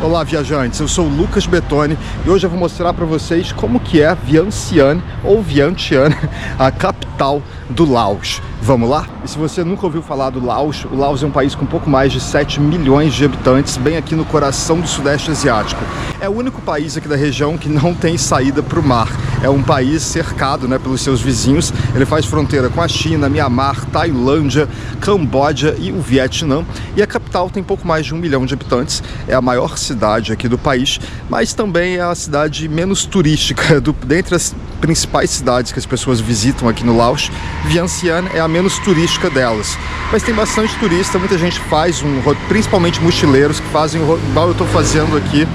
Olá, viajantes, eu sou o Lucas Bettoni e hoje eu vou mostrar para vocês como que é Vientiane ou Vientiane, a capital do Laos. Vamos lá? E se você nunca ouviu falar do Laos, o Laos é um país com um pouco mais de 7 milhões de habitantes, bem aqui no coração do Sudeste Asiático. É o único país aqui da região que não tem saída para o mar. É um país cercado, pelos seus vizinhos. Ele faz fronteira com a China, Mianmar, Tailândia, Camboja e o Vietnã. E a capital tem pouco mais de 1 milhão de habitantes. É a maior cidade aqui do país, mas também é a cidade menos turística dentre as principais cidades que as pessoas visitam aqui no Laos. Vientiane é a menos turística delas, mas tem bastante turista, muita gente faz principalmente mochileiros que fazem igual eu estou fazendo aqui,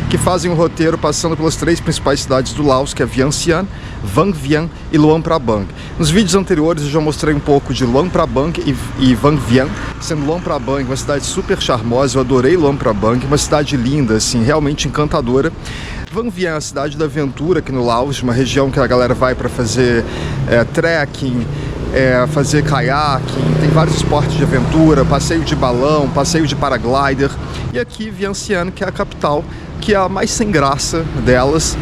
que fazem um roteiro passando pelas 3 principais cidades do Laos, que é Vientiane, Vang Vieng e Luang Prabang. Nos vídeos anteriores eu já mostrei um pouco de Luang Prabang e Vang Vieng, sendo Luang Prabang uma cidade super charmosa. Eu adorei Luang Prabang, uma cidade linda, assim, realmente encantadora. Vang Vieng é a cidade da aventura aqui no Laos, uma região que a galera vai para fazer trekking, fazer caiaking, tem vários esportes de aventura, passeio de balão, passeio de paraglider. E aqui Vientiane, que é a capital, que é a mais sem graça delas.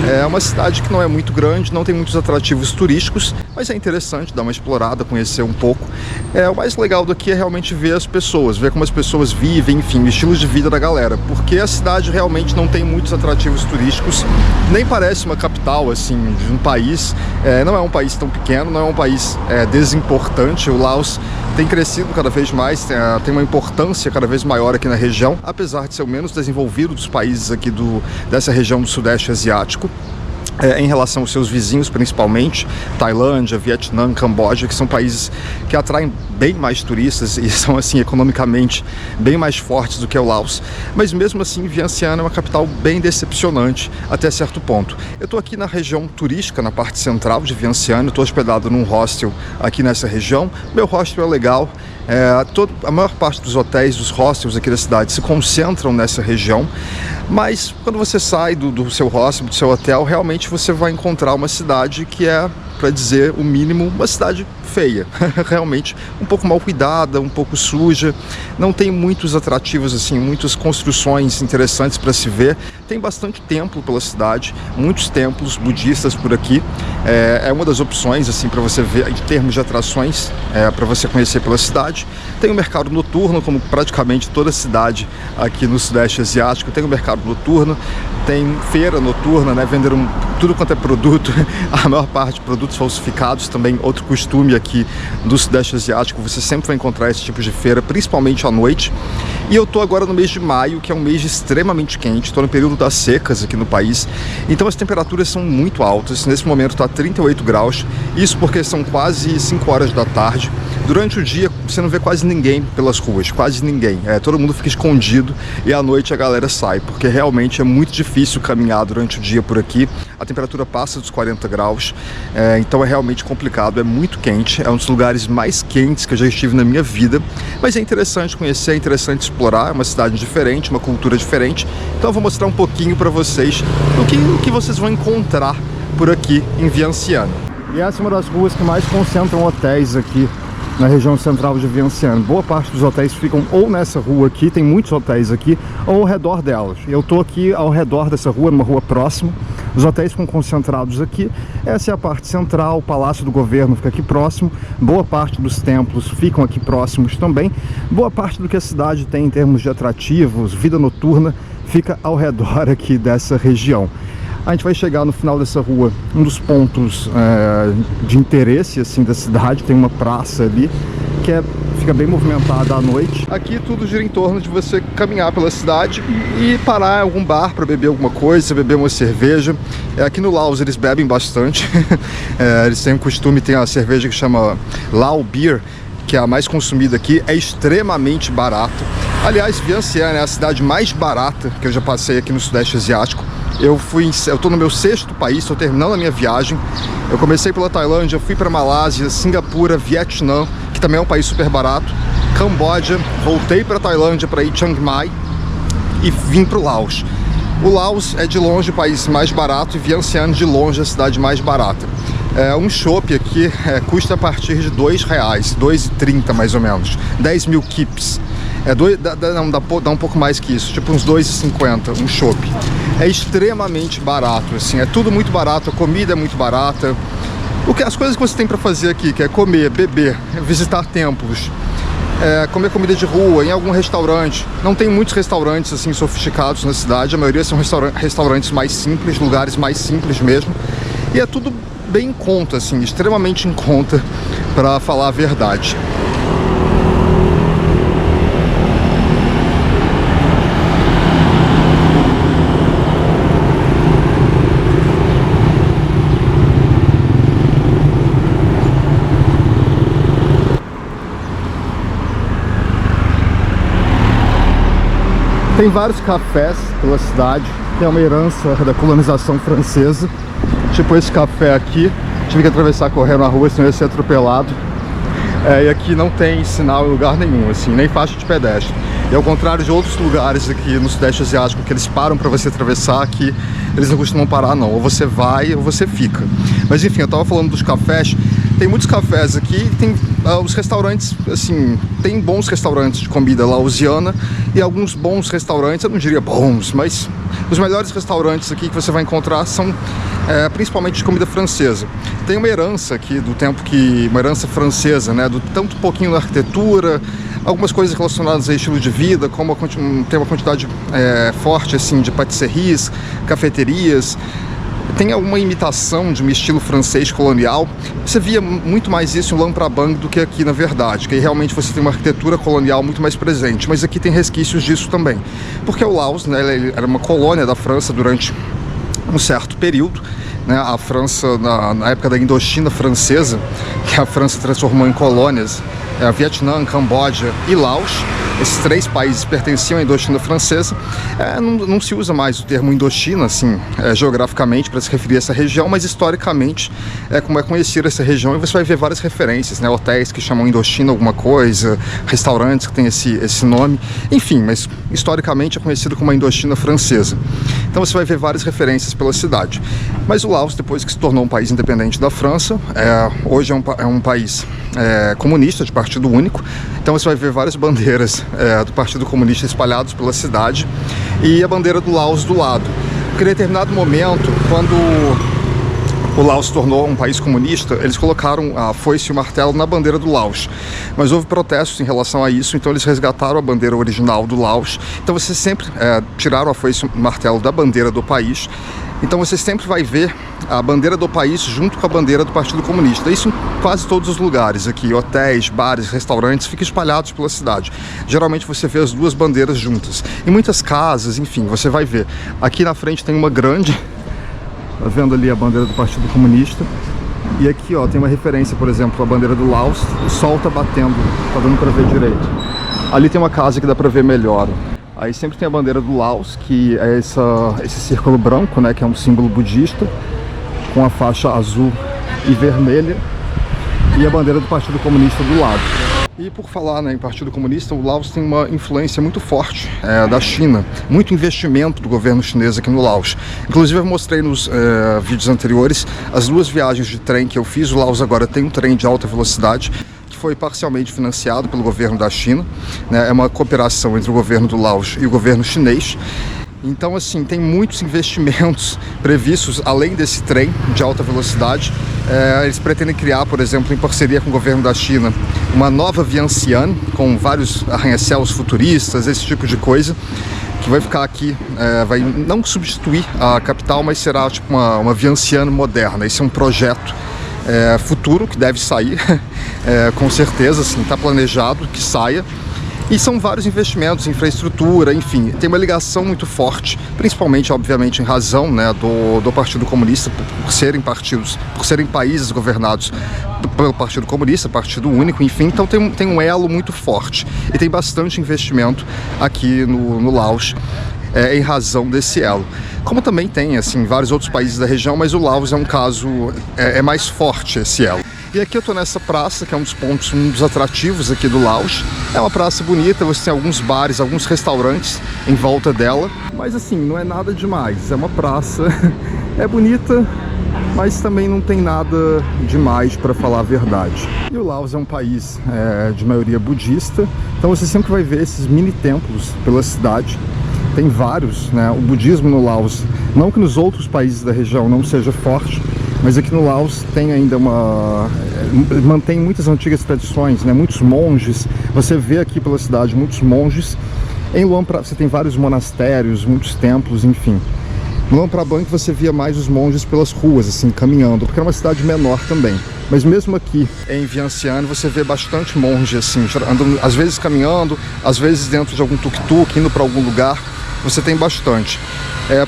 É uma cidade que não é muito grande, não tem muitos atrativos turísticos, mas é interessante dar uma explorada, conhecer um pouco. O mais legal daqui é realmente ver as pessoas, ver como as pessoas vivem, enfim, o estilo de vida da galera, porque a cidade realmente não tem muitos atrativos turísticos, nem parece uma capital, assim, de um país. Não é um país tão pequeno, não é um país desimportante. O Laos tem crescido cada vez mais, tem uma importância cada vez maior aqui na região, apesar de ser o menos desenvolvido dos países aqui dessa região do Sudeste Asiático. Em relação aos seus vizinhos, principalmente Tailândia, Vietnã, Camboja, que são países que atraem bem mais turistas e são, assim, economicamente bem mais fortes do que o Laos. Mas mesmo assim, Vientiane é uma capital bem decepcionante até certo ponto. Eu estou aqui na região turística, na parte central de Vientiane, estou hospedado num hostel aqui nessa região. Meu hostel é legal. A maior parte dos hotéis, dos hostels aqui da cidade se concentram nessa região, mas quando você sai do seu hostel, do seu hotel, realmente você vai encontrar uma cidade que é, para dizer o mínimo, uma cidade feia, realmente um pouco mal cuidada, um pouco suja, não tem muitos atrativos, assim, muitas construções interessantes para se ver. Tem bastante templo pela cidade, muitos templos budistas por aqui. É uma das opções, assim, para você ver em termos de atrações, para você conhecer pela cidade. Tem o mercado noturno, como praticamente toda cidade aqui no Sudeste Asiático, tem o mercado noturno, tem feira noturna, vendendo tudo quanto é produto, a maior parte de produtos falsificados, também outro costume aqui do Sudeste Asiático. Você sempre vai encontrar esse tipo de feira, principalmente à noite. E eu estou agora no mês de maio, que é um mês extremamente quente, estou no período das secas aqui no país, então as temperaturas são muito altas. Nesse momento está 38 graus, isso porque são quase 5 horas da tarde. Durante o dia você não vê quase ninguém pelas ruas, quase ninguém, todo mundo fica escondido, e à noite a galera sai, porque realmente é muito difícil caminhar durante o dia por aqui. A temperatura passa dos 40 graus, então é realmente complicado, é muito quente, é um dos lugares mais quentes que eu já estive na minha vida, mas é interessante conhecer, é interessante explorar, é uma cidade diferente, uma cultura diferente. Então eu vou mostrar um pouquinho para vocês o que vocês vão encontrar por aqui em Vientiane. E essa é uma das ruas que mais concentram hotéis aqui na região central de Vientiane. Boa parte dos hotéis ficam ou nessa rua aqui, tem muitos hotéis aqui, ou ao redor delas. Eu estou aqui ao redor dessa rua, numa rua próxima. Os hotéis ficam concentrados aqui. Essa é a parte central, o Palácio do Governo fica aqui próximo. Boa parte dos templos ficam aqui próximos também. Boa parte do que a cidade tem em termos de atrativos, vida noturna, fica ao redor aqui dessa região. A gente vai chegar no final dessa rua, um dos pontos de interesse, assim, da cidade. Tem uma praça ali que fica bem movimentada à noite. Aqui tudo gira em torno de você caminhar pela cidade e parar em algum bar para beber alguma coisa, beber uma cerveja. Aqui no Laos eles bebem bastante. Eles têm um costume, tem a cerveja que chama Lao Beer, que é a mais consumida aqui, é extremamente barato. Aliás, Vientiane é a cidade mais barata que eu já passei aqui no Sudeste Asiático. Eu estou no meu 6º país, estou terminando a minha viagem. Eu comecei pela Tailândia, fui para Malásia, Singapura, Vietnã, que também é um país super barato, Camboja, voltei para Tailândia para ir Chiang Mai e vim para o Laos. O Laos é de longe o país mais barato e Vientiane de longe a cidade mais barata. Um chopp aqui custa a partir de R$2, R$2,30 mais ou menos, 10 mil kips. Dá um pouco mais que isso, tipo uns R$2,50 um chopp. É extremamente barato, assim, é tudo muito barato, a comida é muito barata. As coisas que você tem para fazer aqui, que é comer, beber, visitar templos, comer comida de rua, em algum restaurante. Não tem muitos restaurantes assim sofisticados na cidade, a maioria são restaurantes mais simples, lugares mais simples mesmo. E é tudo bem em conta, assim, extremamente em conta, para falar a verdade. Tem vários cafés pela cidade, tem uma herança da colonização francesa, tipo esse café aqui. Tive que atravessar correndo a rua, senão ia ser atropelado. E aqui não tem sinal em lugar nenhum, assim, nem faixa de pedestre. E ao contrário de outros lugares aqui no Sudeste Asiático que eles param para você atravessar, aqui eles não costumam parar não, ou você vai ou você fica. Mas enfim, eu tava falando dos cafés. Tem muitos cafés aqui, tem os restaurantes, assim, tem bons restaurantes de comida laosiana e alguns bons restaurantes, eu não diria bons, mas os melhores restaurantes aqui que você vai encontrar são principalmente de comida francesa. Tem uma herança aqui do tempo uma herança francesa, né, do tanto um pouquinho da arquitetura, algumas coisas relacionadas a estilo de vida, como tem uma quantidade forte, assim, de patisseries, cafeterias. Tem alguma imitação de um estilo francês colonial. Você via muito mais isso em Luang Prabang do que aqui, na verdade, que aí realmente você tem uma arquitetura colonial muito mais presente, mas aqui tem resquícios disso também, porque o Laos, né, ele era uma colônia da França durante um certo período, né? A França, na época da Indochina francesa, que a França transformou em colônias, Vietnã, Camboja e Laos. Esses três países pertenciam à Indochina francesa. Não se usa mais o termo Indochina, assim, geograficamente, para se referir a essa região, mas historicamente como é conhecida essa região, e você vai ver várias referências, né? Hotéis que chamam Indochina alguma coisa, restaurantes que têm esse nome, enfim, mas historicamente é conhecido como a Indochina francesa. Então você vai ver várias referências pela cidade. Mas o Laos, depois que se tornou um país independente da França, hoje é um país comunista, de partido único. Então você vai ver várias bandeiras do Partido Comunista espalhados pela cidade e a bandeira do Laos do lado. Porque em determinado momento, quando o Laos se tornou um país comunista, eles colocaram a foice e o martelo na bandeira do Laos. Mas houve protestos em relação a isso, então eles resgataram a bandeira original do Laos. Então você sempre tiraram a foice e o martelo da bandeira do país. Então você sempre vai ver a bandeira do país junto com a bandeira do Partido Comunista. Isso em quase todos os lugares aqui, hotéis, bares, restaurantes, ficam espalhados pela cidade. Geralmente você vê as duas bandeiras juntas. Em muitas casas, enfim, você vai ver. Aqui na frente tem uma grande, tá vendo ali a bandeira do Partido Comunista? E aqui, ó, tem uma referência, por exemplo, a bandeira do Laos. O sol tá batendo, tá dando para ver direito. Ali tem uma casa que dá para ver melhor. Aí sempre tem a bandeira do Laos, que é esse círculo branco, né, que é um símbolo budista, com a faixa azul e vermelha, e a bandeira do Partido Comunista do lado. E por falar, né, em Partido Comunista, o Laos tem uma influência muito forte da China, muito investimento do governo chinês aqui no Laos. Inclusive eu mostrei nos vídeos anteriores as duas viagens de trem que eu fiz. O Laos agora tem um trem de alta velocidade, foi parcialmente financiado pelo governo da China, né? É uma cooperação entre o governo do Laos e o governo chinês. Então, assim, tem muitos investimentos previstos além desse trem de alta velocidade. Eles pretendem criar, por exemplo, em parceria com o governo da China, uma nova Vientiane, com vários arranha-céus futuristas, esse tipo de coisa, que vai ficar aqui, vai não substituir a capital, mas será tipo uma Vientiane moderna. Esse é um projeto futuro que deve sair, com certeza, assim, está planejado que saia. E são vários investimentos, infraestrutura, enfim, tem uma ligação muito forte, principalmente, obviamente, em razão, né, do Partido Comunista, por serem países governados pelo Partido Comunista, Partido Único, enfim, então tem um elo muito forte e tem bastante investimento aqui no Laos. Em razão desse elo. Como também tem, assim, vários outros países da região, mas o Laos é um caso, é mais forte esse elo. E aqui eu tô nessa praça, que é um dos atrativos aqui do Laos. É uma praça bonita, você tem alguns bares, alguns restaurantes em volta dela, mas assim, não é nada demais. É uma praça, é bonita, mas também não tem nada demais, para falar a verdade. E o Laos é um país de maioria budista, então você sempre vai ver esses mini templos pela cidade. Tem vários, né? O budismo no Laos, não que nos outros países da região não seja forte, mas aqui no Laos tem ainda mantém muitas antigas tradições, né? Muitos monges, você vê aqui pela cidade muitos monges. Em Luang Prabang você tem vários monastérios, muitos templos, enfim. No Luang Prabang você via mais os monges pelas ruas, assim, caminhando, porque é uma cidade menor também. Mas mesmo aqui em Vientiane você vê bastante monge, assim, andando, às vezes caminhando, às vezes dentro de algum tuk-tuk, indo para algum lugar. Você tem bastante.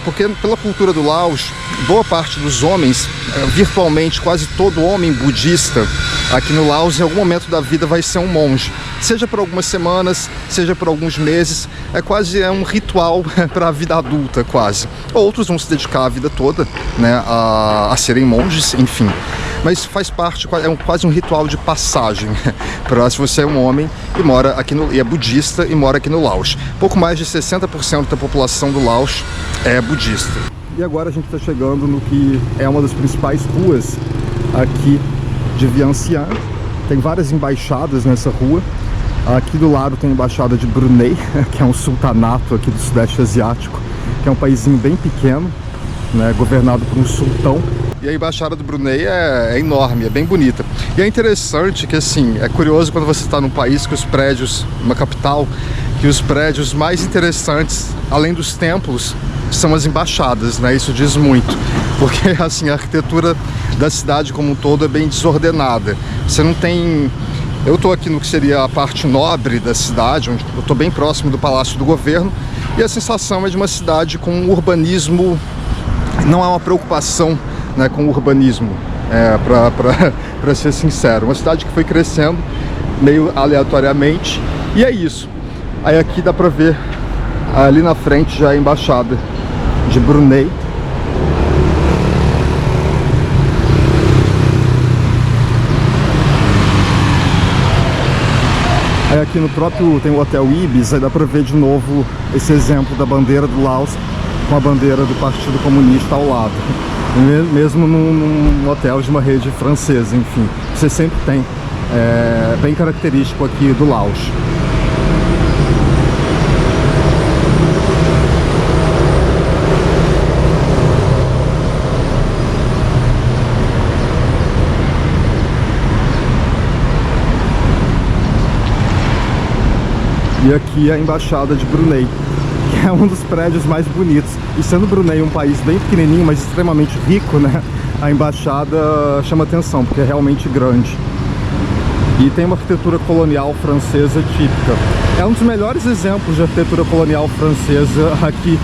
Porque pela cultura do Laos, boa parte dos homens, virtualmente quase todo homem budista aqui no Laos, em algum momento da vida vai ser um monge. Seja por algumas semanas, seja por alguns meses, é um ritual para a vida adulta, quase. Outros vão se dedicar a vida toda, né, a serem monges, enfim. Mas faz parte, quase um ritual de passagem para se você é um homem e mora aqui e é budista e mora aqui no Laos. Pouco mais de 60% da população do Laos é budista. E agora a gente está chegando no que é uma das principais ruas aqui de Vientiane. Tem várias embaixadas nessa rua. Aqui do lado tem a embaixada de Brunei, que é um sultanato aqui do Sudeste Asiático, que é um paísinho bem pequeno, né, governado por um sultão. E a embaixada do Brunei é enorme, é bem bonita. E é interessante que, assim, é curioso quando você está num país que os prédios, uma capital, que os prédios mais interessantes, além dos templos, são as embaixadas, né? Isso diz muito, porque, assim, a arquitetura da cidade como um todo é bem desordenada. Você não tem... Eu estou aqui no que seria a parte nobre da cidade, onde eu estou bem próximo do Palácio do Governo, e a sensação é de uma cidade com um urbanismo... Não há uma preocupação, né, com o urbanismo, para ser sincero. Uma cidade que foi crescendo meio aleatoriamente, e é isso. Aí aqui dá para ver, ali na frente já a embaixada de Brunei. Aí aqui no próprio tem o Hotel Ibis, aí dá para ver de novo esse exemplo da bandeira do Laos com a bandeira do Partido Comunista ao lado. Mesmo num hotel de uma rede francesa, enfim. Você sempre tem, bem característico aqui do Laos. E aqui a embaixada de Brunei, que é um dos prédios mais bonitos. E sendo Brunei um país bem pequenininho, mas extremamente rico, né? A embaixada chama atenção, porque é realmente grande. E tem uma arquitetura colonial francesa típica. É um dos melhores exemplos de arquitetura colonial francesa aqui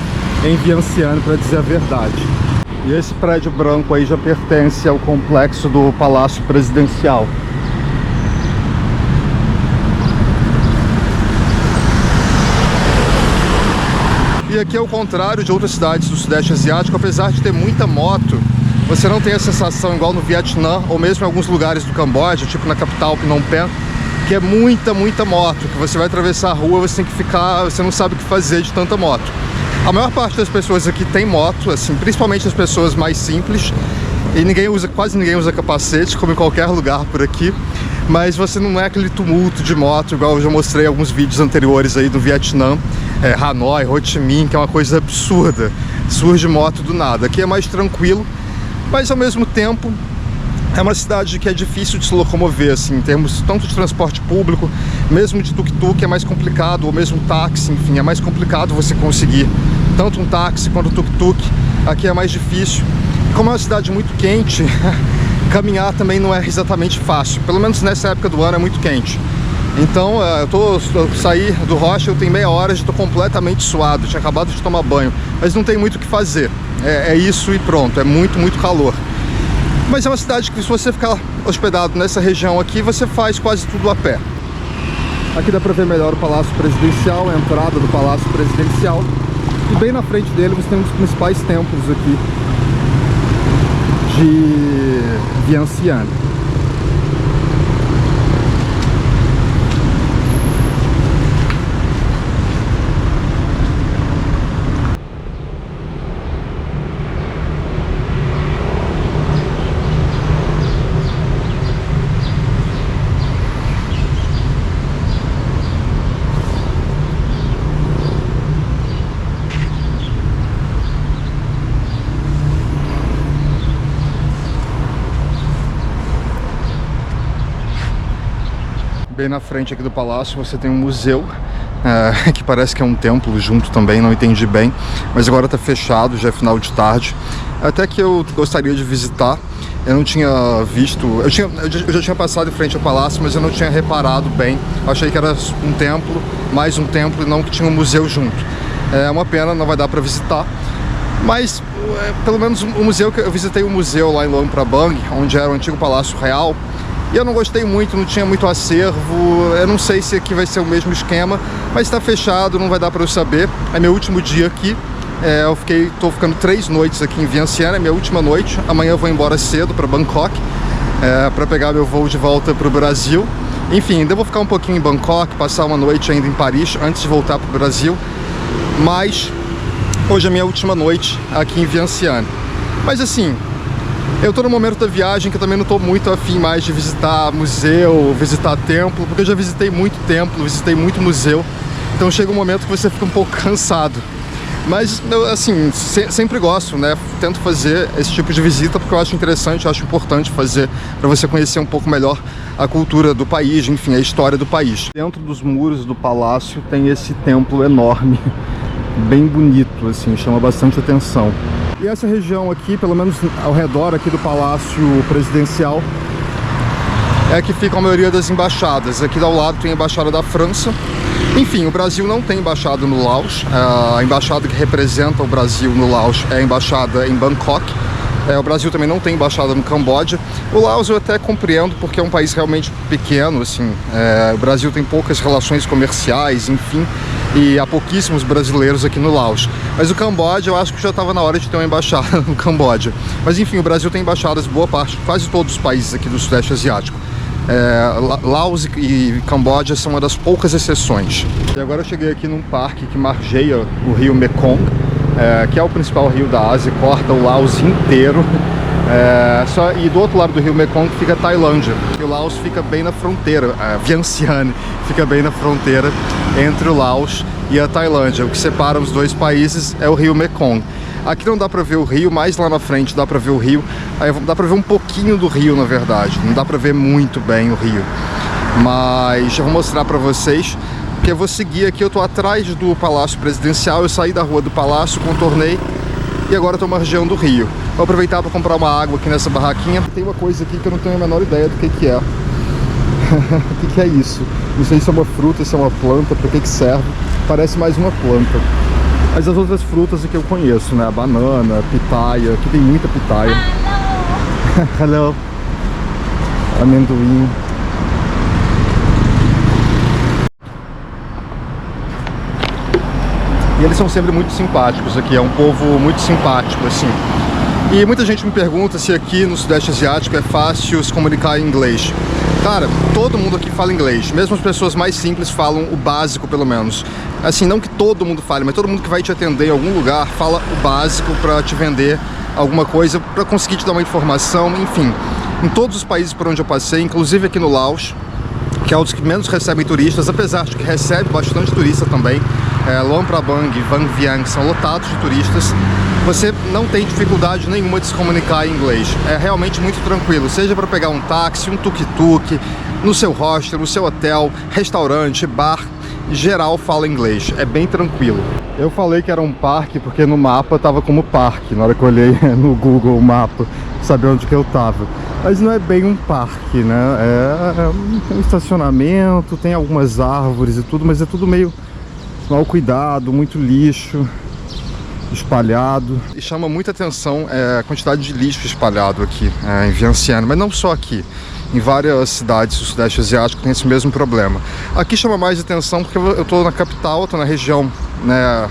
em Vientiane, para dizer a verdade. E esse prédio branco aí já pertence ao complexo do Palácio Presidencial. E aqui é o contrário de outras cidades do Sudeste Asiático. Apesar de ter muita moto, você não tem a sensação igual no Vietnã, ou mesmo em alguns lugares do Camboja, tipo na capital Phnom Penh, que é muita moto, que você vai atravessar a rua, você tem que ficar, você não sabe o que fazer de tanta moto. A maior parte das pessoas aqui tem moto, assim, principalmente as pessoas mais simples, e quase ninguém usa capacete, como em qualquer lugar por aqui. Mas você não é aquele tumulto de moto, igual eu já mostrei em alguns vídeos anteriores aí do Vietnã, Hanoi, Ho Chi Minh, que é uma coisa absurda, surge moto do nada. Aqui é mais tranquilo, mas ao mesmo tempo é uma cidade que é difícil de se locomover, assim, em termos tanto de transporte público, mesmo de tuk-tuk é mais complicado, ou mesmo táxi, enfim, é mais complicado você conseguir tanto um táxi quanto um tuk-tuk. Aqui é mais difícil. Como é uma cidade muito quente, caminhar também não é exatamente fácil, pelo menos nessa época do ano é muito quente. Então eu saí do Rocha, eu tenho meia hora, já estou completamente suado, tinha acabado de tomar banho, mas não tem muito o que fazer, é isso e pronto, é muito calor. Mas é uma cidade que, se você ficar hospedado nessa região aqui, você faz quase tudo a pé. Aqui dá para ver melhor o Palácio Presidencial, a entrada do Palácio Presidencial, e bem na frente dele você tem um dos principais templos aqui de Vientiane. bem na frente aqui do palácio você tem um museu, que parece que é um templo junto também, não entendi bem, mas agora está fechado, já é final de tarde. Até que eu gostaria de visitar. Eu não tinha visto, eu já tinha passado em frente ao palácio, mas eu não tinha reparado bem. Achei que era um templo, mais um templo, e não que tinha um museu junto. É uma pena, não vai dar para visitar. Mas, pelo menos o museu, eu visitei o museu lá em Luang Prabang, onde era o antigo Palácio Real. E eu não gostei muito, não tinha muito acervo. Eu não sei se aqui vai ser o mesmo esquema, mas está fechado, não vai dar para eu saber. É meu último dia aqui. Tô ficando 3 noites aqui em Vientiane, é minha última noite. Amanhã eu vou embora cedo para Bangkok, para pegar meu voo de volta para o Brasil. Enfim, ainda vou ficar um pouquinho em Bangkok, passar uma noite ainda em Paris antes de voltar para o Brasil. Mas hoje é minha última noite aqui em Vientiane. Mas assim, eu tô no momento da viagem que eu também não tô muito afim mais de visitar museu, visitar templo, porque eu já visitei muito templo, visitei muito museu. Então chega um momento que você fica um pouco cansado. Mas, assim, sempre gosto, né? Tento fazer esse tipo de visita porque eu acho interessante, eu acho importante fazer para você conhecer um pouco melhor a cultura do país, enfim, a história do país. Dentro dos muros do palácio tem esse templo enorme, bem bonito, assim, chama bastante atenção. E essa região aqui, pelo menos ao redor aqui do Palácio Presidencial, é que fica a maioria das embaixadas. Aqui ao lado tem a Embaixada da França. Enfim, o Brasil não tem embaixada no Laos. A embaixada que representa o Brasil no Laos é a embaixada em Bangkok. O Brasil também não tem embaixada no Camboja. O Laos eu até compreendo porque é um país realmente pequeno, assim. O Brasil tem poucas relações comerciais, enfim, e há pouquíssimos brasileiros aqui no Laos. Mas o Camboja, eu acho que já estava na hora de ter uma embaixada no Camboja. Mas enfim, o Brasil tem embaixadas em boa parte, quase todos os países aqui do Sudeste Asiático. Laos e Camboja são uma das poucas exceções. E agora eu cheguei aqui num parque que margeia o rio Mekong, que é o principal rio da Ásia, corta o Laos inteiro. E do outro lado do rio Mekong fica a Tailândia. E o Laos fica bem na fronteira, Vientiane fica bem na fronteira entre o Laos e a Tailândia. O que separa os dois países é o rio Mekong. Aqui não dá pra ver o rio, mas lá na frente dá pra ver o rio. Aí dá pra ver um pouquinho do rio, na verdade. Não dá pra ver muito bem o rio. Mas eu vou mostrar pra vocês, porque eu vou seguir aqui. Eu tô atrás do Palácio Presidencial. Eu saí da rua do Palácio, contornei e agora tô margeando o rio. Vou aproveitar para comprar uma água aqui nessa barraquinha. Tem uma coisa aqui que eu não tenho a menor ideia do que é. O que é isso? Não sei se é uma fruta, se é uma planta, para que serve. Parece mais uma planta. Mas as outras frutas aqui eu conheço, né? A banana, pitaia. Aqui tem muita pitaia. Hello. Amendoim. E eles são sempre muito simpáticos aqui. É um povo muito simpático, assim. E muita gente me pergunta se aqui no Sudeste Asiático é fácil se comunicar em inglês. Cara, todo mundo aqui fala inglês. Mesmo as pessoas mais simples falam o básico, pelo menos. Assim, não que todo mundo fale, mas todo mundo que vai te atender em algum lugar fala o básico para te vender alguma coisa, para conseguir te dar uma informação, enfim. Em todos os países por onde eu passei, inclusive aqui no Laos, que é um dos que menos recebem turistas, apesar de que recebe bastante turista também. Luang Prabang e Vang Vieng são lotados de turistas. Você não tem dificuldade nenhuma de se comunicar em inglês. É realmente muito tranquilo, seja para pegar um táxi, um tuk-tuk, no seu hostel, no seu hotel, restaurante, bar, geral fala inglês, é bem tranquilo. Eu falei que era um parque porque no mapa tava como parque, na hora que eu olhei no Google o mapa, saber onde que eu tava. Mas não é bem um parque, né? É um estacionamento, tem algumas árvores e tudo, mas é tudo meio mal cuidado, muito lixo espalhado. E chama muita atenção a quantidade de lixo espalhado aqui em Vientiane, mas não só aqui. Em várias cidades do Sudeste Asiático tem esse mesmo problema. Aqui chama mais atenção porque eu estou na capital, estou na região, né,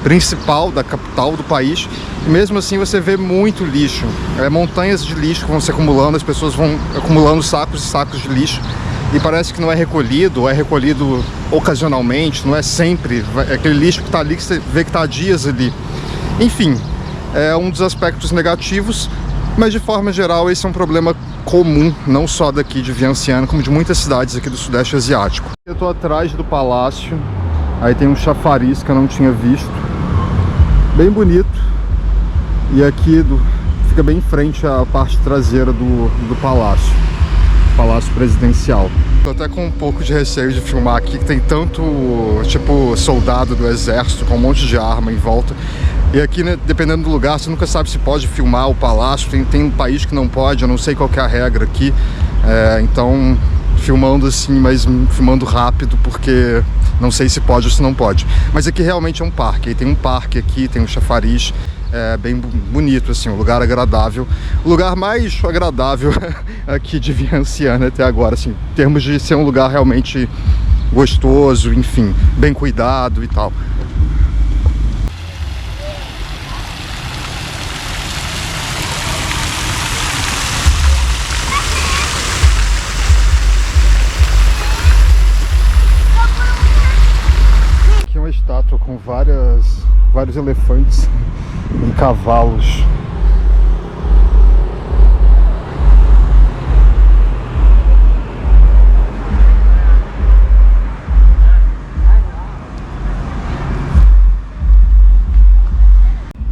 principal da capital do país, e mesmo assim você vê muito lixo. Montanhas de lixo que vão se acumulando, as pessoas vão acumulando sacos e sacos de lixo. E parece que não é recolhido, ou é recolhido ocasionalmente, não é sempre. É aquele lixo que está ali, que você vê que está há dias ali. Enfim, é um dos aspectos negativos, mas de forma geral esse é um problema comum, não só daqui de Vientiane, como de muitas cidades aqui do Sudeste Asiático. Eu estou atrás do palácio, aí tem um chafariz que eu não tinha visto, bem bonito, e aqui fica bem em frente à parte traseira do palácio. Palácio Presidencial. Tô até com um pouco de receio de filmar aqui, que tem tanto, tipo, soldado do exército com um monte de arma em volta. E aqui, né, dependendo do lugar, você nunca sabe se pode filmar o palácio. Tem um país que não pode, eu não sei qual que é a regra aqui. Então, filmando assim, mas filmando rápido, porque não sei se pode ou se não pode. Mas aqui realmente é um parque. Tem um parque aqui, tem um chafariz. É bem bonito, assim, um lugar agradável. O lugar mais agradável aqui de Vientiane até agora, assim, em termos de ser um lugar realmente gostoso, enfim, bem cuidado e tal. Aqui é uma estátua com vários elefantes e cavalos.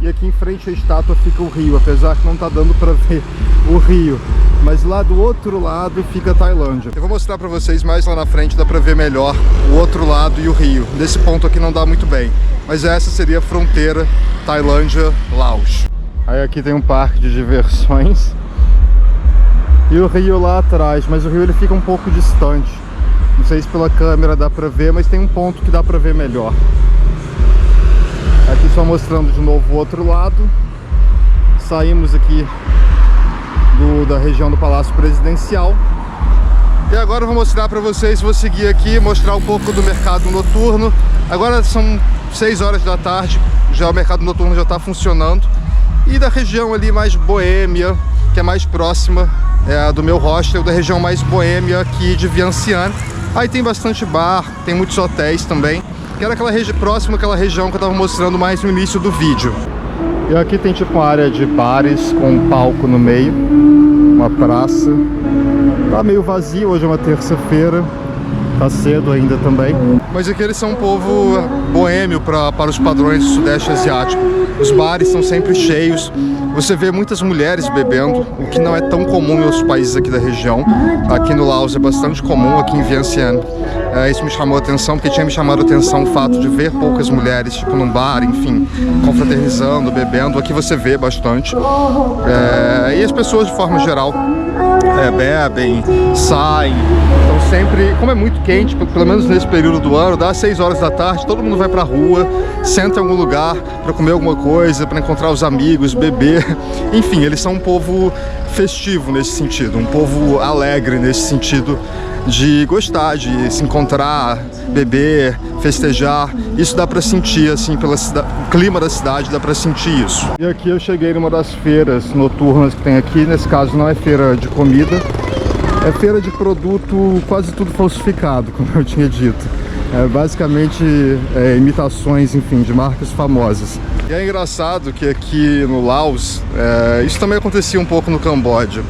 E aqui em frente à estátua fica o rio, apesar que não tá dando para ver o rio. Mas lá do outro lado fica a Tailândia. Eu vou mostrar para vocês mais lá na frente, dá para ver melhor o outro lado e o rio. Desse ponto aqui não dá muito bem. Mas essa seria a fronteira Tailândia-Laos. Aí aqui tem um parque de diversões. E o rio lá atrás, mas o rio ele fica um pouco distante. Não sei se pela câmera dá pra ver, mas tem um ponto que dá pra ver melhor. Aqui só mostrando de novo o outro lado. Saímos aqui da região do Palácio Presidencial. E agora eu vou mostrar pra vocês, vou seguir aqui, mostrar um pouco do mercado noturno. Agora são 6 horas da tarde, já o mercado noturno já está funcionando. E da região ali mais boêmia, que é mais próxima do meu hostel, da região mais boêmia aqui de Vientiane. Aí tem bastante bar, tem muitos hotéis também, que era aquela próxima àquela região que eu estava mostrando mais no início do vídeo. E aqui tem tipo uma área de bares com um palco no meio, uma praça. Tá meio vazio, hoje é uma terça-feira, tá cedo ainda também. Mas aqui eles são um povo boêmio para os padrões do Sudeste Asiático. Os bares são sempre cheios, você vê muitas mulheres bebendo, o que não é tão comum em outros países aqui da região. Aqui no Laos é bastante comum, aqui em Vientiane. Isso me chamou a atenção, porque tinha me chamado a atenção o fato de ver poucas mulheres, tipo num bar, enfim, confraternizando, bebendo. Aqui você vê bastante. E as pessoas, de forma geral, bebem, saem. Então sempre, como é muito quente, pelo menos nesse período do ano, dá 6 horas da tarde, todo mundo vai pra rua, senta em algum lugar para comer alguma coisa, para encontrar os amigos, beber. Enfim, eles são um povo festivo nesse sentido, um povo alegre nesse sentido, de gostar, de se encontrar, beber, festejar. Isso dá pra sentir, assim, pelo clima da cidade, dá pra sentir isso. E aqui eu cheguei numa das feiras noturnas que tem aqui. Nesse caso não é feira de comida, é feira de produto, quase tudo falsificado, como eu tinha dito. Basicamente imitações, enfim, de marcas famosas. E é engraçado que aqui no Laos, isso também acontecia um pouco no Camboja.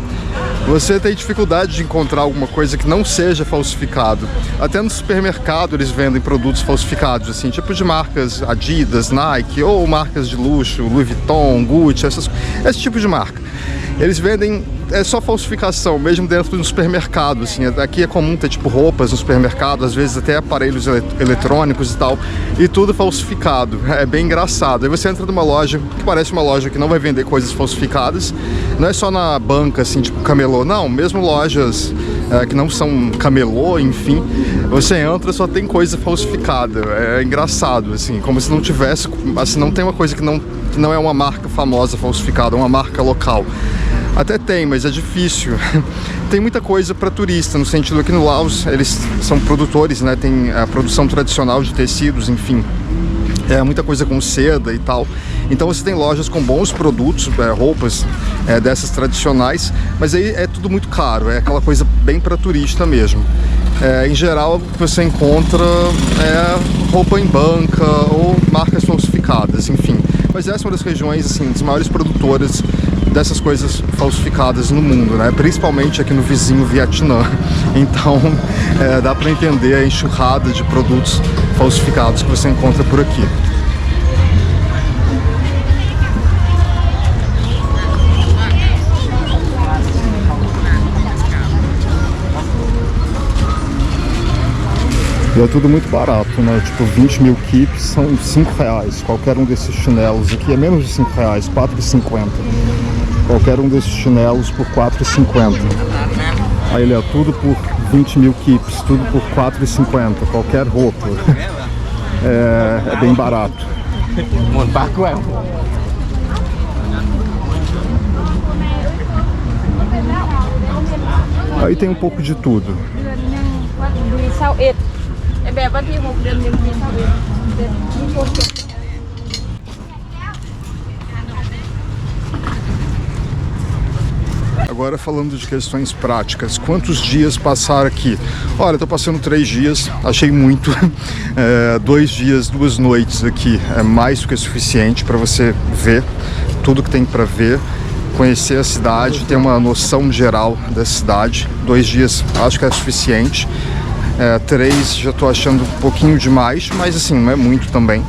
Você tem dificuldade de encontrar alguma coisa que não seja falsificado. Até no supermercado eles vendem produtos falsificados, assim, tipo de marcas Adidas, Nike, ou marcas de luxo, Louis Vuitton, Gucci, esse tipo de marca. Eles vendem só falsificação, mesmo dentro do supermercado, assim. Aqui é comum ter tipo roupas no supermercado, às vezes até aparelhos eletrônicos e tal, e tudo falsificado. É bem engraçado. Aí você entra numa loja que parece uma loja que não vai vender coisas falsificadas, não é só na banca, assim, tipo camelô, não, mesmo lojas que não são camelô, enfim, você entra, só tem coisa falsificada. É engraçado, assim, como se não tivesse, assim, não tem uma coisa que não é uma marca famosa falsificada, uma marca local. Até tem, mas é difícil. Tem muita coisa para turista, no sentido aqui no Laos, eles são produtores, né? Tem a produção tradicional de tecidos, enfim. Muita coisa com seda e tal. Então você tem lojas com bons produtos, roupas dessas tradicionais, mas aí é tudo muito caro, é aquela coisa bem para turista mesmo. Em geral, você encontra roupa em banca ou marcas falsificadas, enfim. Mas essa é uma das regiões, assim, das maiores produtoras dessas coisas falsificadas no mundo, né? Principalmente aqui no vizinho Vietnã. Então dá para entender a enxurrada de produtos falsificados que você encontra por aqui. é tudo muito barato, né? Tipo, 20 mil kips são R$5. Qualquer um desses chinelos aqui é menos de R$5, R$4,50. Qualquer um desses chinelos por R$4,50. Aí ele é tudo por 20 mil kips, tudo por R$4,50. Qualquer roupa. É bem barato. Aí tem um pouco de tudo. Agora falando de questões práticas, quantos dias passar aqui? Olha, estou passando 3 dias, achei muito. 2 dias, 2 noites aqui é mais do que suficiente para você ver tudo que tem para ver, conhecer a cidade, ter uma noção geral da cidade. 2 dias acho que é suficiente. 3 já estou achando um pouquinho demais, mas assim, não é muito também.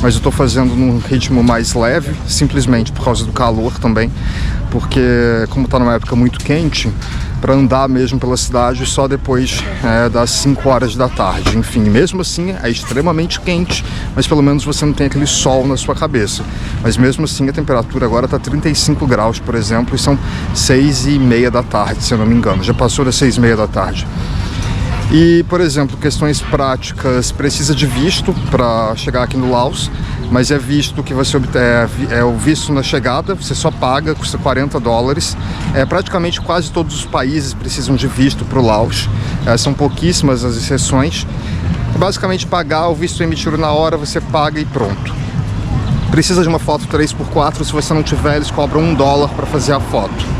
Mas eu estou fazendo num ritmo mais leve, simplesmente por causa do calor também, porque como está numa época muito quente, para andar mesmo pela cidade só depois das 5 horas da tarde. Enfim, mesmo assim é extremamente quente, mas pelo menos você não tem aquele sol na sua cabeça. Mas mesmo assim a temperatura agora está 35 graus, por exemplo, e são 6h30 da tarde, se eu não me engano. Já passou das 6h30 da tarde. E, por exemplo, questões práticas, precisa de visto para chegar aqui no Laos, mas é visto que você obtém, é o visto na chegada, você só paga, custa $40. Praticamente quase todos os países precisam de visto para o Laos, são pouquíssimas as exceções. Basicamente pagar, o visto é emitido na hora, você paga e pronto. Precisa de uma foto 3x4, se você não tiver, eles cobram $1 para fazer a foto.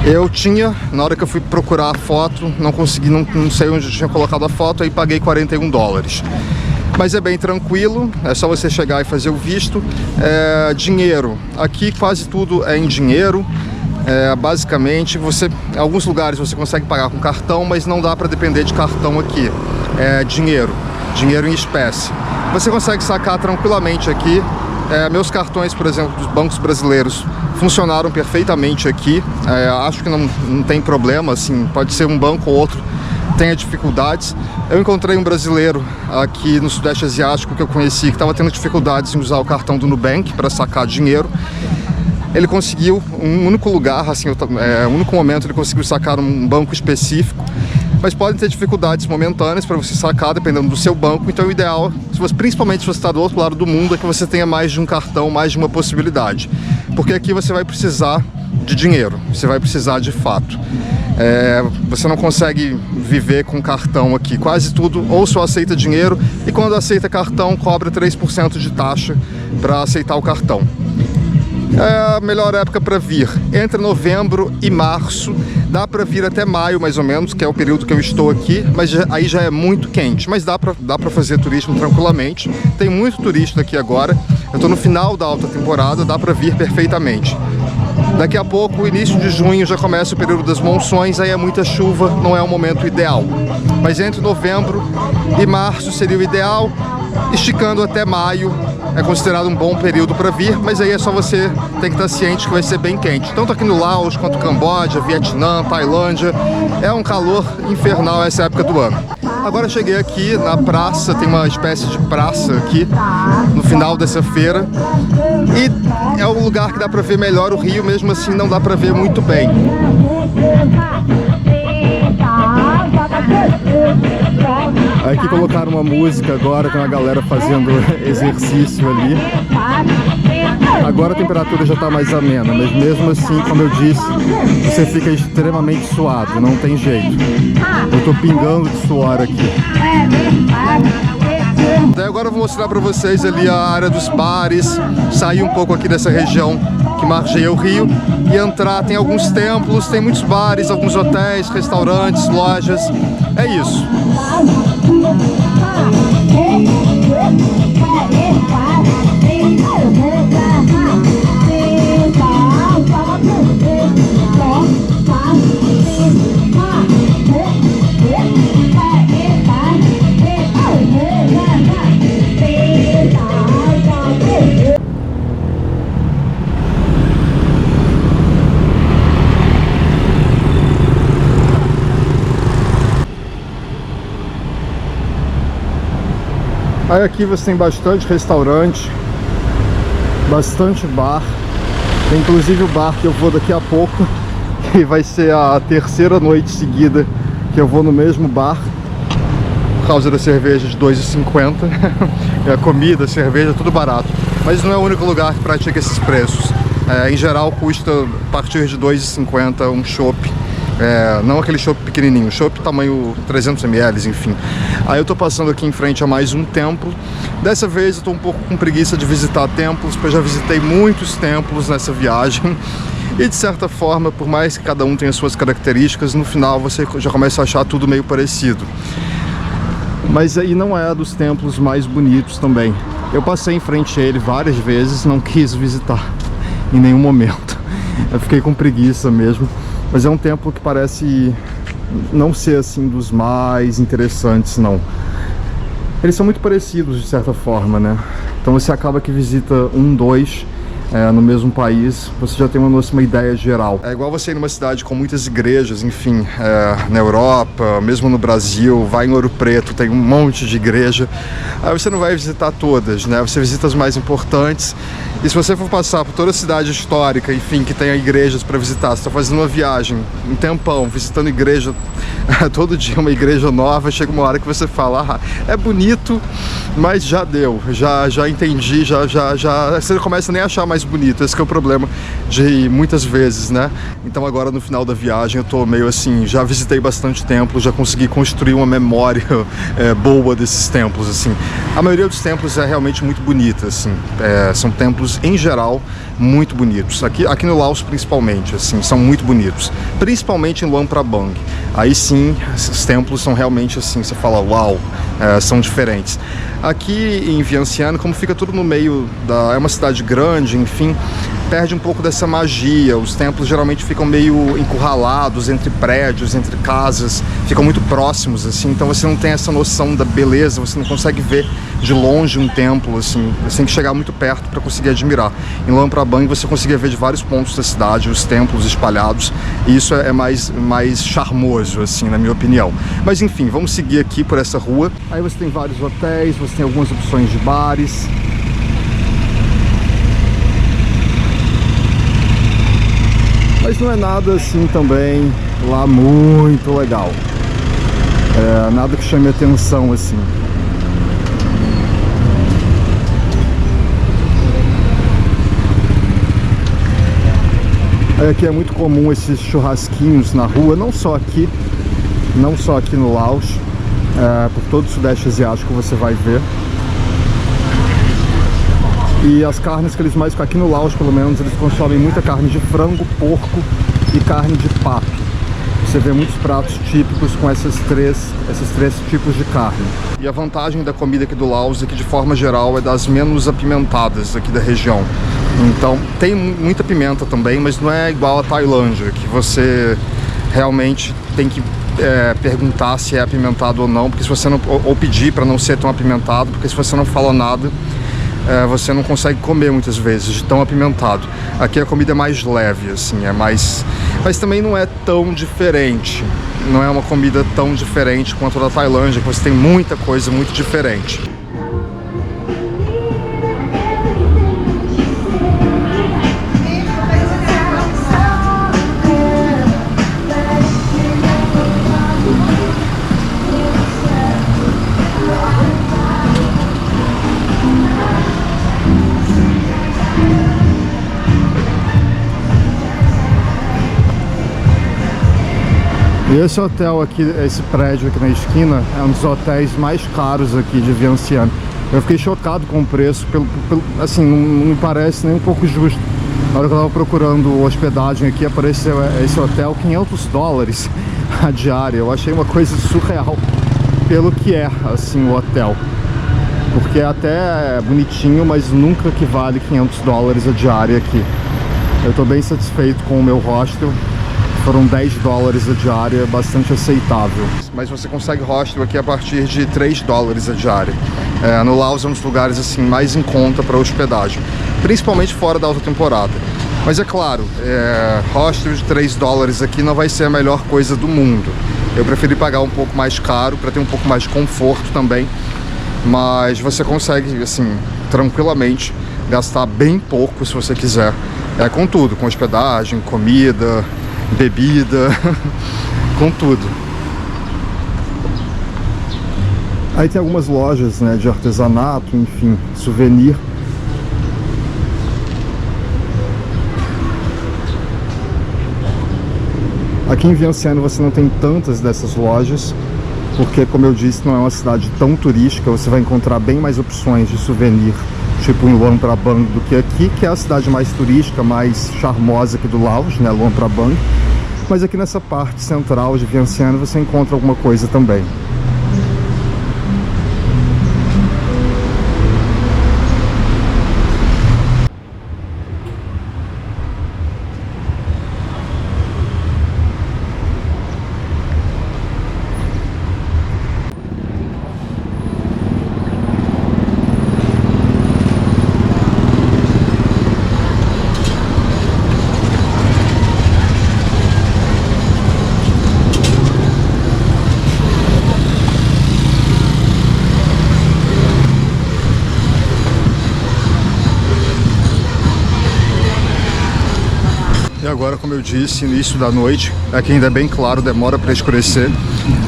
Eu tinha, na hora que eu fui procurar a foto, não consegui, não sei onde eu tinha colocado a foto, aí paguei $41. Mas é bem tranquilo, é só você chegar e fazer o visto. Dinheiro, aqui quase tudo é em dinheiro. Basicamente, em alguns lugares você consegue pagar com cartão, mas não dá para depender de cartão aqui. É dinheiro em espécie. Você consegue sacar tranquilamente aqui. Meus cartões, por exemplo, dos bancos brasileiros funcionaram perfeitamente aqui. Acho que não tem problema, assim, pode ser um banco ou outro tenha dificuldades. Eu encontrei um brasileiro aqui no Sudeste Asiático que eu conheci, que estava tendo dificuldades em usar o cartão do Nubank para sacar dinheiro. Ele conseguiu, um único lugar, assim, um único momento ele conseguiu sacar um banco específico, mas podem ter dificuldades momentâneas para você sacar, dependendo do seu banco. Então o ideal, principalmente se você está do outro lado do mundo, é que você tenha mais de um cartão, mais de uma possibilidade. Porque aqui você vai precisar de dinheiro, você vai precisar de fato. Você não consegue viver com cartão aqui. Quase tudo ou só aceita dinheiro, e quando aceita cartão, cobra 3% de taxa para aceitar o cartão. É a melhor época para vir, entre novembro e março. Dá para vir até maio, mais ou menos, que é o período que eu estou aqui, mas aí já é muito quente. Mas dá para fazer turismo tranquilamente. Tem muito turista aqui agora. Eu estou no final da alta temporada, dá para vir perfeitamente. Daqui a pouco, início de junho, já começa o período das monções, aí é muita chuva, não é o momento ideal. Mas entre novembro e março seria o ideal, esticando até maio. É considerado um bom período para vir, mas aí é só você ter que estar ciente que vai ser bem quente. Tanto aqui no Laos, quanto Camboja, Vietnã, Tailândia. É um calor infernal essa época do ano. Agora cheguei aqui na praça, tem uma espécie de praça aqui, no final dessa feira. E é o lugar que dá para ver melhor o rio, mesmo assim não dá para ver muito bem. Aqui colocaram uma música agora, tem uma galera fazendo exercício ali. Agora a temperatura já está mais amena, mas mesmo assim, como eu disse, você fica extremamente suado, não tem jeito. Eu tô pingando de suor aqui. Daí agora eu vou mostrar para vocês ali a área dos bares, sair um pouco aqui dessa região que margeia o rio e entrar. Tem alguns templos, tem muitos bares, alguns hotéis, restaurantes, lojas. É isso. Aí aqui você tem bastante restaurante, bastante bar. Tem inclusive o bar que eu vou daqui a pouco, que vai ser a terceira noite seguida que eu vou no mesmo bar, por causa da cerveja de R$2,50. A comida, a cerveja, tudo barato. Mas não é o único lugar que pratica esses preços. Em geral custa a partir de R$2,50 um chopp. Não aquele chopp pequenininho, chopp tamanho 300 ml, enfim. Aí eu tô passando aqui em frente a mais um templo. Dessa vez eu tô um pouco com preguiça de visitar templos, porque eu já visitei muitos templos nessa viagem. E de certa forma, por mais que cada um tenha suas características, no final você já começa a achar tudo meio parecido. Mas aí não é dos templos mais bonitos também. Eu passei em frente a ele várias vezes, não quis visitar em nenhum momento. Eu fiquei com preguiça mesmo. Mas é um templo que parece não ser assim dos mais interessantes, não. Eles são muito parecidos de certa forma, né? Então você acaba que visita um, dois no mesmo país, você já tem uma ideia geral. É igual você ir numa cidade com muitas igrejas, enfim, na Europa, mesmo no Brasil, vai em Ouro Preto, tem um monte de igreja. Aí você não vai visitar todas, né? Você visita as mais importantes. E se você for passar por toda a cidade histórica, enfim, que tenha igrejas para visitar, você está fazendo uma viagem, um tempão, visitando igreja, todo dia uma igreja nova, chega uma hora que você fala, é bonito, mas já deu, já entendi, já você não começa nem a achar mais bonito. Esse que é o problema de muitas vezes, né? Então agora no final da viagem eu tô meio assim, já visitei bastante templos, já consegui construir uma memória boa desses templos, assim. A maioria dos templos é realmente muito bonita, assim, são templos em geral muito bonitos, aqui no Laos principalmente, assim, são muito bonitos, principalmente em Luang Prabang. Aí sim, esses templos são realmente assim, você fala, uau, são diferentes. Aqui em Vientiane, como fica tudo no meio é uma cidade grande, enfim, perde um pouco dessa magia. Os templos geralmente ficam meio encurralados entre prédios, entre casas, ficam muito próximos, assim, então você não tem essa noção da beleza, você não consegue ver de longe um templo, assim, você tem que chegar muito perto para conseguir admirar. Em Luang Prabang você conseguia ver de vários pontos da cidade os templos espalhados, e isso é mais charmoso, assim, na minha opinião. Mas enfim, vamos seguir aqui por essa rua. Aí você tem vários hotéis, você tem algumas opções de bares. Mas não é nada assim também lá muito legal. Nada que chame atenção assim. Aqui é muito comum esses churrasquinhos na rua, não só aqui no Laos, por todo o Sudeste Asiático você vai ver. E as carnes que eles mais, aqui no Laos pelo menos, eles consomem muita carne de frango, porco e carne de pato. Você vê muitos pratos típicos com esses três tipos de carne. E a vantagem da comida aqui do Laos é que de forma geral é das menos apimentadas aqui da região. Então tem muita pimenta também, mas não é igual a Tailândia, que você realmente tem que perguntar se é apimentado ou não, porque se você não, ou pedir para não ser tão apimentado, porque se você não fala nada, você não consegue comer muitas vezes de tão apimentado. Aqui a comida é mais leve, assim, mas também não é tão diferente. Não é uma comida tão diferente quanto a da Tailândia, que você tem muita coisa muito diferente. E esse hotel aqui, esse prédio aqui na esquina, é um dos hotéis mais caros aqui de Vientiane. Eu fiquei chocado com o preço, assim, não me parece nem um pouco justo. Na hora que eu estava procurando hospedagem aqui, apareceu esse hotel, $500 a diária. Eu achei uma coisa surreal pelo que é, assim, o hotel. Porque é até bonitinho, mas nunca equivale $500 a diária aqui. Eu estou bem satisfeito com o meu hostel. Foram $10 a diária, bastante aceitável. Mas você consegue hostel aqui a partir de $3 a diária. No Laos é um dos lugares assim, mais em conta para hospedagem, principalmente fora da alta temporada. Mas é claro, hostel de $3 aqui não vai ser a melhor coisa do mundo. Eu preferi pagar um pouco mais caro para ter um pouco mais de conforto também. mas você consegue, assim, tranquilamente gastar bem pouco se você quiser. Com tudo, com hospedagem, comida, bebida, com tudo. Aí tem algumas lojas, né, de artesanato, enfim, souvenir. Aqui em Vientiane você não tem tantas dessas lojas, porque, como eu disse, não é uma cidade tão turística. Você vai encontrar bem mais opções de souvenir, tipo em Luang Prabang, do que aqui, que é a cidade mais turística, mais charmosa aqui do Laos, né, Luang Prabang. Mas aqui nessa parte central de Vientiane você encontra alguma coisa também. E agora, como eu disse, início da noite, aqui ainda é bem claro, demora para escurecer,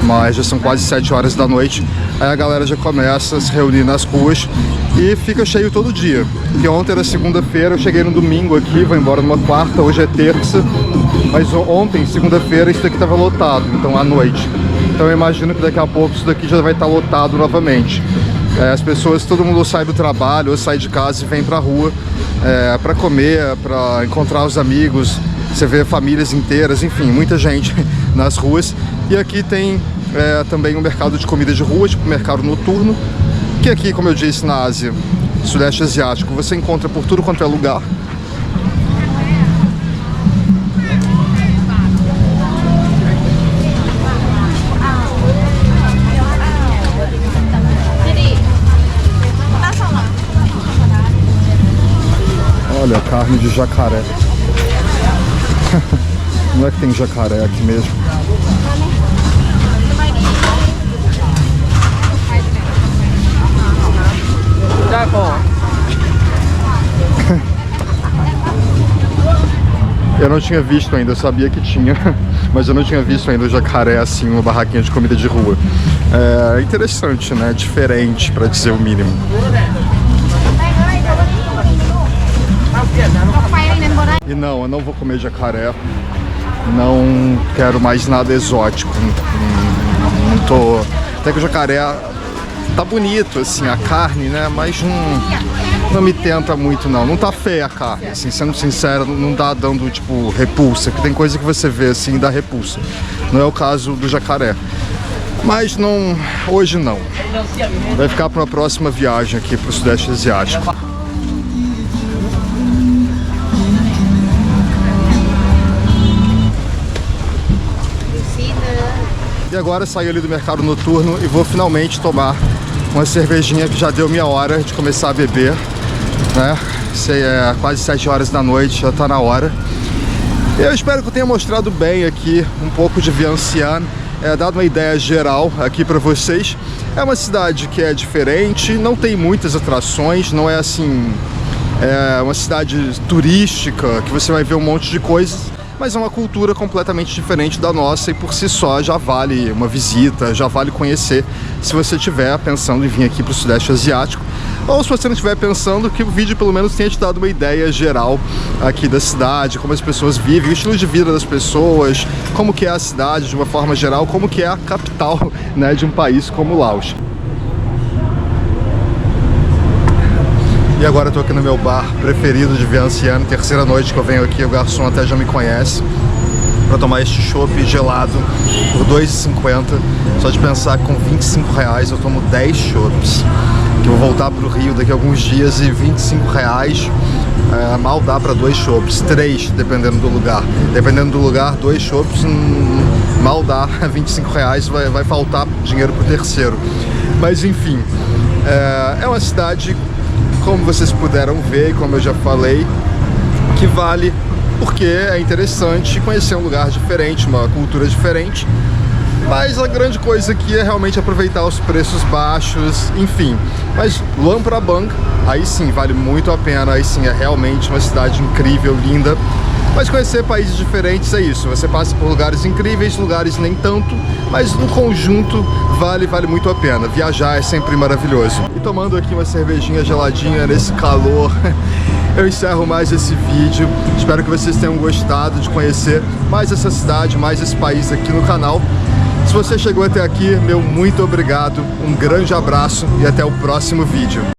mas já são quase 7 horas da noite. Aí a galera já começa a se reunir nas ruas e fica cheio todo dia. Porque ontem era segunda-feira, eu cheguei no domingo aqui, vou embora numa quarta, hoje é terça, mas ontem, segunda-feira, isso daqui estava lotado, então à noite. Então eu imagino que daqui a pouco isso daqui já vai estar lotado novamente. As pessoas, todo mundo sai do trabalho ou sai de casa e vem pra rua para comer, para encontrar os amigos. Você vê famílias inteiras, enfim, muita gente nas ruas. E aqui tem também um mercado de comida de rua, tipo mercado noturno, que aqui, como eu disse, na Ásia, Sudeste Asiático, você encontra por tudo quanto é lugar. Olha, carne de jacaré. Não é que tem jacaré aqui mesmo. Eu não tinha visto ainda, eu sabia que tinha, mas eu não tinha visto ainda o jacaré assim, uma barraquinha de comida de rua. É interessante, né? Diferente, para dizer o mínimo. E não, eu não vou comer jacaré. Não quero mais nada exótico. Não tô... Até que o jacaré tá bonito, assim, a carne, né? Mas não me tenta muito, não. Não tá feia a carne, assim, sendo sincero, não tá dando, tipo, repulsa. Porque tem coisa que você vê, assim, dá repulsa. Não é o caso do jacaré. Mas não... Hoje não. Vai ficar para uma próxima viagem aqui pro Sudeste Asiático. E agora saí ali do mercado noturno e vou finalmente tomar uma cervejinha, que já deu minha hora de começar a beber, né? É quase 7 horas da noite, já tá na hora. Eu espero que eu tenha mostrado bem aqui um pouco de Vientiane, dado uma ideia geral aqui para vocês. É uma cidade que é diferente, não tem muitas atrações, não é assim, uma cidade turística que você vai ver um monte de coisas. Mas é uma cultura completamente diferente da nossa e por si só já vale uma visita, já vale conhecer, se você estiver pensando em vir aqui para o Sudeste Asiático. Ou se você não estiver pensando, que o vídeo pelo menos tenha te dado uma ideia geral aqui da cidade, como as pessoas vivem, o estilo de vida das pessoas, como que é a cidade de uma forma geral, como que é a capital, né, de um país como o Laos. E agora eu tô aqui no meu bar preferido de Vientiane, terceira noite que eu venho aqui, o garçom até já me conhece, para tomar este chopp gelado por R$2,50. Só de pensar que com R$25 eu tomo 10 chopps, que eu vou voltar pro Rio daqui a alguns dias, e R$25 mal dá para 2 chopps, 3 dependendo do lugar. Dependendo do lugar, 2 chopps mal dá R$25, vai faltar dinheiro pro terceiro. Mas enfim, é uma cidade, como vocês puderam ver e como eu já falei, que vale porque é interessante conhecer um lugar diferente, uma cultura diferente. Mas a grande coisa aqui é realmente aproveitar os preços baixos, enfim. Mas Luang Prabang, aí sim, vale muito a pena, aí sim é realmente uma cidade incrível, linda. Mas conhecer países diferentes é isso, você passa por lugares incríveis, lugares nem tanto, mas no conjunto vale muito a pena. Viajar é sempre maravilhoso. E tomando aqui uma cervejinha geladinha nesse calor, eu encerro mais esse vídeo. Espero que vocês tenham gostado de conhecer mais essa cidade, mais esse país aqui no canal. Se você chegou até aqui, meu muito obrigado, um grande abraço e até o próximo vídeo.